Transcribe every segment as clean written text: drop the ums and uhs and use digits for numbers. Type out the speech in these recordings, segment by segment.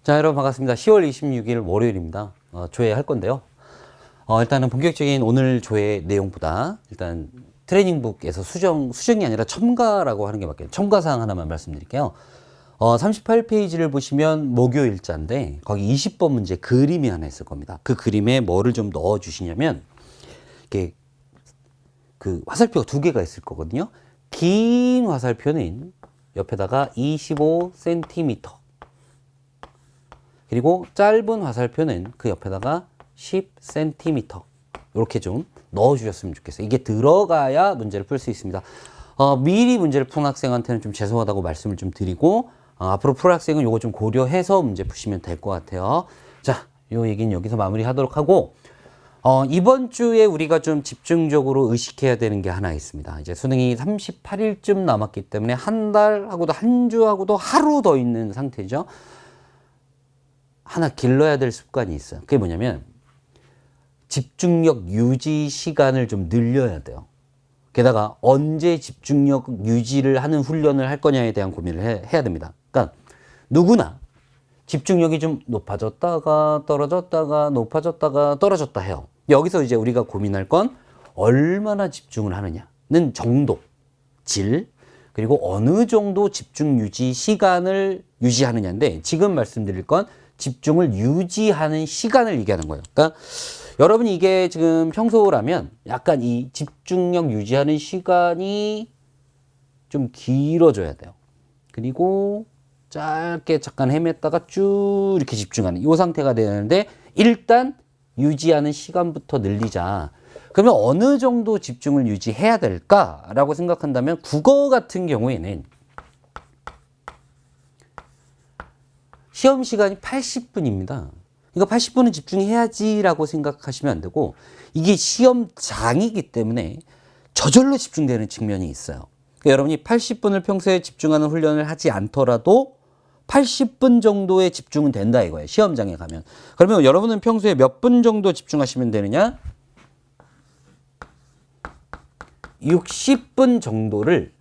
자, 여러분 반갑습니다. 10월 26일 월요일입니다. 조회할 건데요. 일단은 본격적인 오늘 조회 내용보다 일단 트레이닝북에서 수정이 아니라 첨가라고 하는 게 맞겠네요. 첨가사항 하나만 말씀드릴게요. 38페이지를 보시면 목요일자인데 거기 20번 문제 그림이 하나 있을 겁니다. 그 그림에 뭐를 좀 넣어 주시냐면 이렇게 그 화살표가 두 개가 있을 거거든요. 긴 화살표는 옆에다가 25cm 그리고 짧은 화살표는 그 옆에다가 10cm 이렇게 좀 넣어주셨으면 좋겠어요. 이게 들어가야 문제를 풀 수 있습니다. 미리 문제를 푼 학생한테는 좀 죄송하다고 말씀을 좀 드리고 앞으로 풀 학생은 이거 좀 고려해서 문제 푸시면 될 것 같아요. 자, 요 얘기는 여기서 마무리하도록 하고 이번 주에 우리가 좀 집중적으로 의식해야 되는 게 하나 있습니다. 이제 수능이 38일쯤 남았기 때문에 한 달하고도 한 주하고도 하루 더 있는 상태죠. 하나 길러야 될 습관이 있어요. 그게 뭐냐면 집중력 유지 시간을 좀 늘려야 돼요. 게다가 언제 집중력 유지를 하는 훈련을 할 거냐에 대한 고민을 해야 됩니다. 그러니까 누구나 집중력이 좀 높아졌다가 떨어졌다가 높아졌다가 떨어졌다 해요. 여기서 이제 우리가 고민할 건 얼마나 집중을 하느냐는 정도, 질, 그리고 어느 정도 집중 유지 시간을 유지하느냐인데 지금 말씀드릴 건 집중을 유지하는 시간을 얘기하는 거예요. 그러니까 여러분이 이게 지금 평소라면 약간 이 집중력 유지하는 시간이 좀 길어져야 돼요. 그리고 짧게 잠깐 헤맸다가 쭉 이렇게 집중하는 이 상태가 되는데 일단 유지하는 시간부터 늘리자. 그러면 어느 정도 집중을 유지해야 될까라고 생각한다면 국어 같은 경우에는 시험 시간이 80분입니다. 그러니까 80분은 집중해야지라고 생각하시면 안 되고 이게 시험장이기 때문에 저절로 집중되는 측면이 있어요. 그러니까 여러분이 80분을 평소에 집중하는 훈련을 하지 않더라도 80분 정도의 집중은 된다 이거예요. 시험장에 가면. 그러면 여러분은 평소에 몇 분 정도 집중하시면 되느냐? 60분 정도를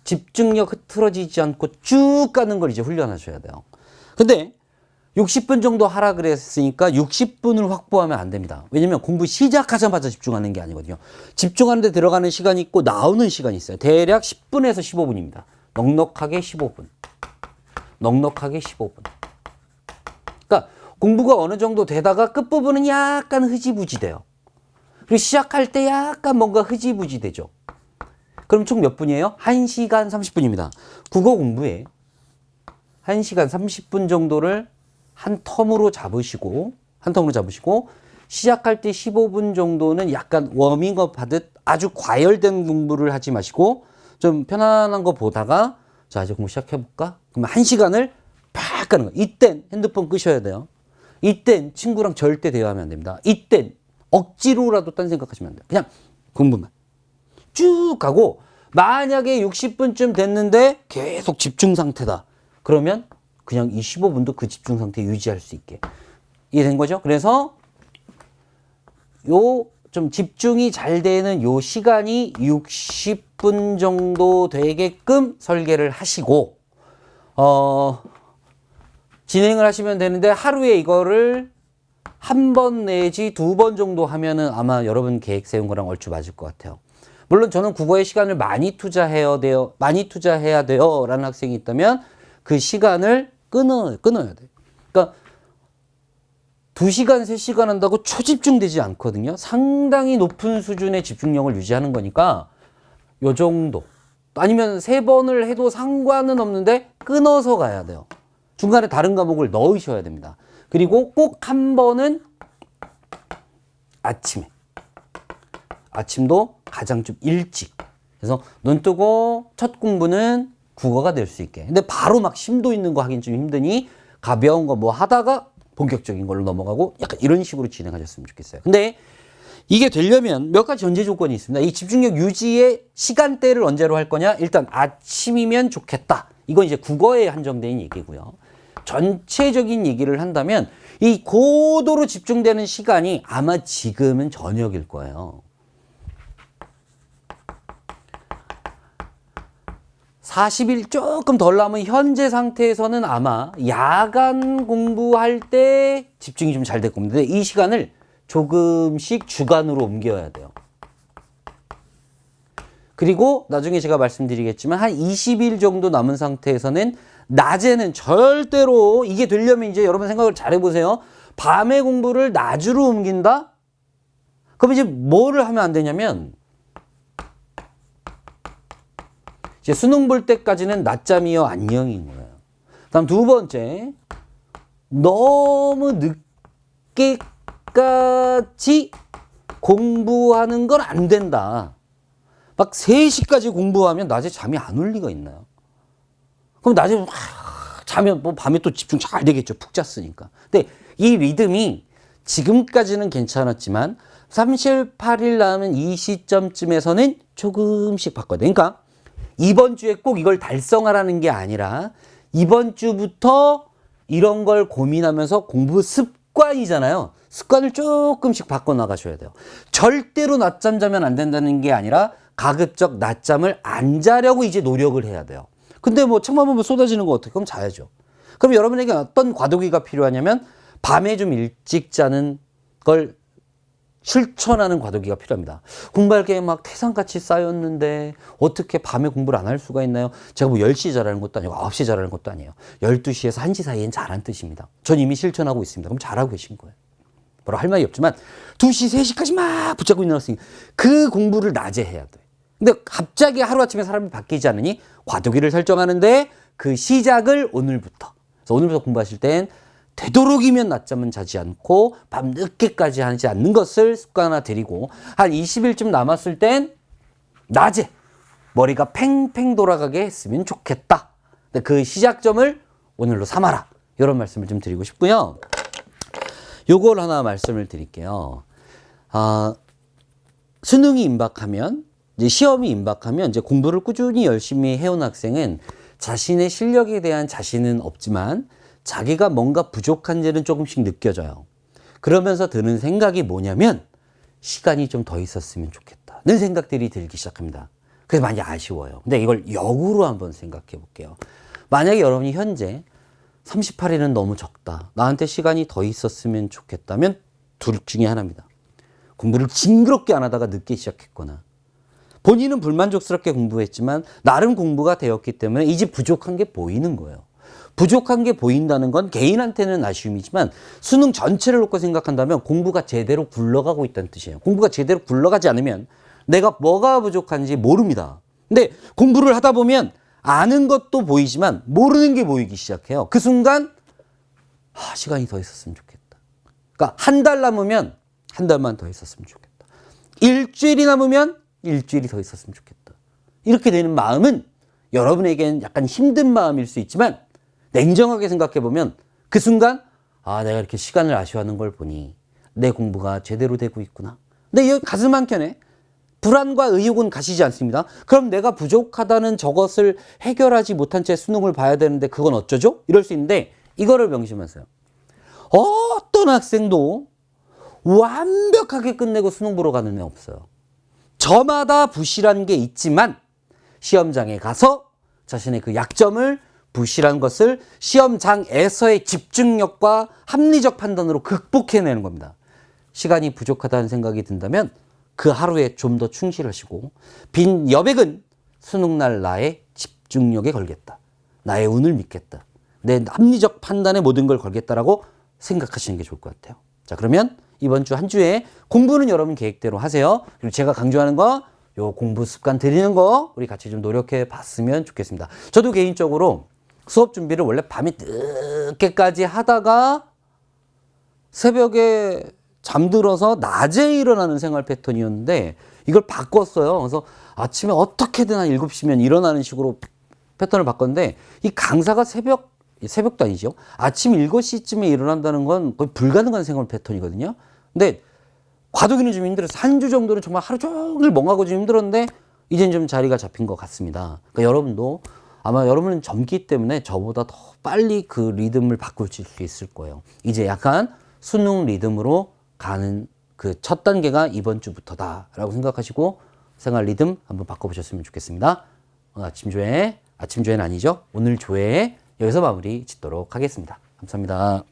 집중력 흐트러지지 않고 쭉 가는 걸 이제 훈련하셔야 돼요. 근데 60분 정도 하라 그랬으니까 60분을 확보하면 안 됩니다. 왜냐면 공부 시작하자마자 집중하는 게 아니거든요. 집중하는 데 들어가는 시간이 있고 나오는 시간이 있어요. 대략 10분에서 15분입니다. 넉넉하게 15분. 넉넉하게 15분. 그러니까 공부가 어느 정도 되다가 끝부분은 약간 흐지부지 돼요. 그리고 시작할 때 약간 뭔가 흐지부지 되죠. 그럼 총 몇 분이에요? 1시간 30분입니다. 국어 공부에 1시간 30분 정도를 한 텀으로 잡으시고 시작할 때 15분 정도는 약간 워밍업 하듯 아주 과열된 공부를 하지 마시고 좀 편안한 거 보다가 자 이제 공부 시작해볼까? 그러면 1시간을 팍 가는 거예요. 이땐 핸드폰 끄셔야 돼요. 이땐 친구랑 절대 대화하면 안 됩니다. 이땐 억지로라도 딴 생각하시면 안 돼요. 그냥 공부만 쭉 가고 만약에 60분쯤 됐는데 계속 집중 상태다. 그러면 그냥 이 15분도 그 집중 상태 유지할 수 있게. 이해된 거죠? 그래서 요 좀 집중이 잘 되는 요 시간이 60분 정도 되게끔 설계를 하시고 진행을 하시면 되는데 하루에 이거를 한 번 내지 두 번 정도 하면은 아마 여러분 계획 세운 거랑 얼추 맞을 것 같아요. 물론 저는 국어에 시간을 많이 투자해야 돼요 라는 학생이 있다면 그 시간을 끊어야 돼요. 그러니까 2시간, 3시간 한다고 초집중되지 않거든요. 상당히 높은 수준의 집중력을 유지하는 거니까 요 정도. 아니면 3번을 해도 상관은 없는데 끊어서 가야 돼요. 중간에 다른 과목을 넣으셔야 됩니다. 그리고 꼭 한 번은 아침도 가장 좀 일찍. 그래서 눈 뜨고 첫 공부는 국어가 될 수 있게. 근데 바로 막 심도 있는 거 하긴 좀 힘드니 가벼운 거 뭐 하다가 본격적인 걸로 넘어가고 약간 이런 식으로 진행하셨으면 좋겠어요. 근데 이게 되려면 몇 가지 전제 조건이 있습니다. 이 집중력 유지의 시간대를 언제로 할 거냐? 일단 아침이면 좋겠다. 이건 이제 국어에 한정된 얘기고요. 전체적인 얘기를 한다면 이 고도로 집중되는 시간이 아마 지금은 저녁일 거예요. 40일 조금 덜 남은 현재 상태에서는 아마 야간 공부할 때 집중이 좀 잘 될 겁니다. 근데 이 시간을 조금씩 주간으로 옮겨야 돼요. 그리고 나중에 제가 말씀드리겠지만 한 20일 정도 남은 상태에서는 낮에는 절대로 이게 되려면 이제 여러분 생각을 잘 해보세요. 밤에 공부를 낮으로 옮긴다? 그럼 이제 뭐를 하면 안 되냐면 이제 수능 볼 때까지는 낮잠이요 안녕인 거예요. 다음 두 번째, 너무 늦게까지 공부하는 건 안 된다. 막 3시까지 공부하면 낮에 잠이 안 올 리가 있나요? 그럼 낮에 자면 뭐 밤에 또 집중 잘 되겠죠. 푹 잤으니까. 근데 이 리듬이 지금까지는 괜찮았지만 38일 남은 이 시점쯤에서는 조금씩 바꿔야 돼. 그러니까 이번 주에 꼭 이걸 달성하라는 게 아니라 이번 주부터 이런 걸 고민하면서 공부 습관이잖아요. 습관을 조금씩 바꿔나가셔야 돼요. 절대로 낮잠 자면 안 된다는 게 아니라 가급적 낮잠을 안 자려고 이제 노력을 해야 돼요. 근데 뭐 책만 보면 쏟아지는 거 어떻게? 그럼 자야죠. 그럼 여러분에게 어떤 과도기가 필요하냐면 밤에 좀 일찍 자는 걸 실천하는 과도기가 필요합니다. 공부할 게 막 태산같이 쌓였는데 어떻게 밤에 공부를 안 할 수가 있나요? 제가 뭐 10시 자라는 것도 아니고 9시 자라는 것도 아니에요. 12시에서 1시 사이엔 잘한 뜻입니다. 전 이미 실천하고 있습니다. 그럼 잘하고 계신 거예요. 뭐라 할 말이 없지만 2시, 3시까지 막 붙잡고 있는 학생이 그 공부를 낮에 해야 돼. 근데 갑자기 하루아침에 사람이 바뀌지 않으니 과도기를 설정하는데 그 시작을 오늘부터. 그래서 오늘부터 공부하실 땐 되도록이면 낮잠은 자지 않고 밤 늦게까지 하지 않는 것을 습관화 드리고 한 20일쯤 남았을 땐 낮에 머리가 팽팽 돌아가게 했으면 좋겠다. 근데 그 시작점을 오늘로 삼아라. 이런 말씀을 좀 드리고 싶고요. 요걸 하나 말씀을 드릴게요. 수능이 임박하면 이제 시험이 임박하면 이제 공부를 꾸준히 열심히 해온 학생은 자신의 실력에 대한 자신은 없지만 자기가 뭔가 부족한지는 조금씩 느껴져요. 그러면서 드는 생각이 뭐냐면 시간이 좀 더 있었으면 좋겠다는 생각들이 들기 시작합니다. 그래서 많이 아쉬워요. 근데 이걸 역으로 한번 생각해 볼게요. 만약에 여러분이 현재 38일은 너무 적다. 나한테 시간이 더 있었으면 좋겠다면 둘 중에 하나입니다. 공부를 징그럽게 안 하다가 늦게 시작했거나 본인은 불만족스럽게 공부했지만 나름 공부가 되었기 때문에 이제 부족한 게 보이는 거예요. 부족한 게 보인다는 건 개인한테는 아쉬움이지만 수능 전체를 놓고 생각한다면 공부가 제대로 굴러가고 있다는 뜻이에요. 공부가 제대로 굴러가지 않으면 내가 뭐가 부족한지 모릅니다. 근데 공부를 하다 보면 아는 것도 보이지만 모르는 게 보이기 시작해요. 그 순간 시간이 더 있었으면 좋겠다. 그러니까 한 달 남으면 한 달만 더 있었으면 좋겠다. 일주일이 남으면 일주일이 더 있었으면 좋겠다. 이렇게 되는 마음은 여러분에겐 약간 힘든 마음일 수 있지만 냉정하게 생각해보면 그 순간 내가 이렇게 시간을 아쉬워하는 걸 보니 내 공부가 제대로 되고 있구나. 근데 이 가슴 한켠에 불안과 의욕은 가시지 않습니다. 그럼 내가 부족하다는 저것을 해결하지 못한 채 수능을 봐야 되는데 그건 어쩌죠? 이럴 수 있는데 이거를 명심하세요. 어떤 학생도 완벽하게 끝내고 수능 보러 가는 애 없어요. 저마다 부실한 게 있지만 시험장에 가서 자신의 그 약점을 부실한 것을 시험장에서의 집중력과 합리적 판단으로 극복해내는 겁니다. 시간이 부족하다는 생각이 든다면 그 하루에 좀 더 충실하시고 빈 여백은 수능날 나의 집중력에 걸겠다. 나의 운을 믿겠다. 내 합리적 판단에 모든 걸 걸겠다라고 생각하시는 게 좋을 것 같아요. 자, 그러면 이번 주 한 주에 공부는 여러분 계획대로 하세요. 그리고 제가 강조하는 거, 요 공부 습관 들이는 거 우리 같이 좀 노력해 봤으면 좋겠습니다. 저도 개인적으로 수업 준비를 원래 밤에 늦게까지 하다가 새벽에 잠들어서 낮에 일어나는 생활 패턴이었는데 이걸 바꿨어요. 그래서 아침에 어떻게든 한 7시면 일어나는 식으로 패턴을 바꿨는데 이 강사가 새벽도 아니죠. 아침 7시쯤에 일어난다는 건 거의 불가능한 생활 패턴이거든요. 근데 과도기는 좀 힘들어서 한 주 정도는 정말 하루 종일 멍하고 좀 힘들었는데 이제는 좀 자리가 잡힌 것 같습니다. 그러니까 여러분도 아마 여러분은 젊기 때문에 저보다 더 빨리 그 리듬을 바꿀 수 있을 거예요. 이제 약간 수능 리듬으로 가는 그 첫 단계가 이번 주부터다라고 생각하시고 생활 리듬 한번 바꿔보셨으면 좋겠습니다. 오늘 아침 조회 아침 조회는 아니죠. 오늘 조회 여기서 마무리 짓도록 하겠습니다. 감사합니다.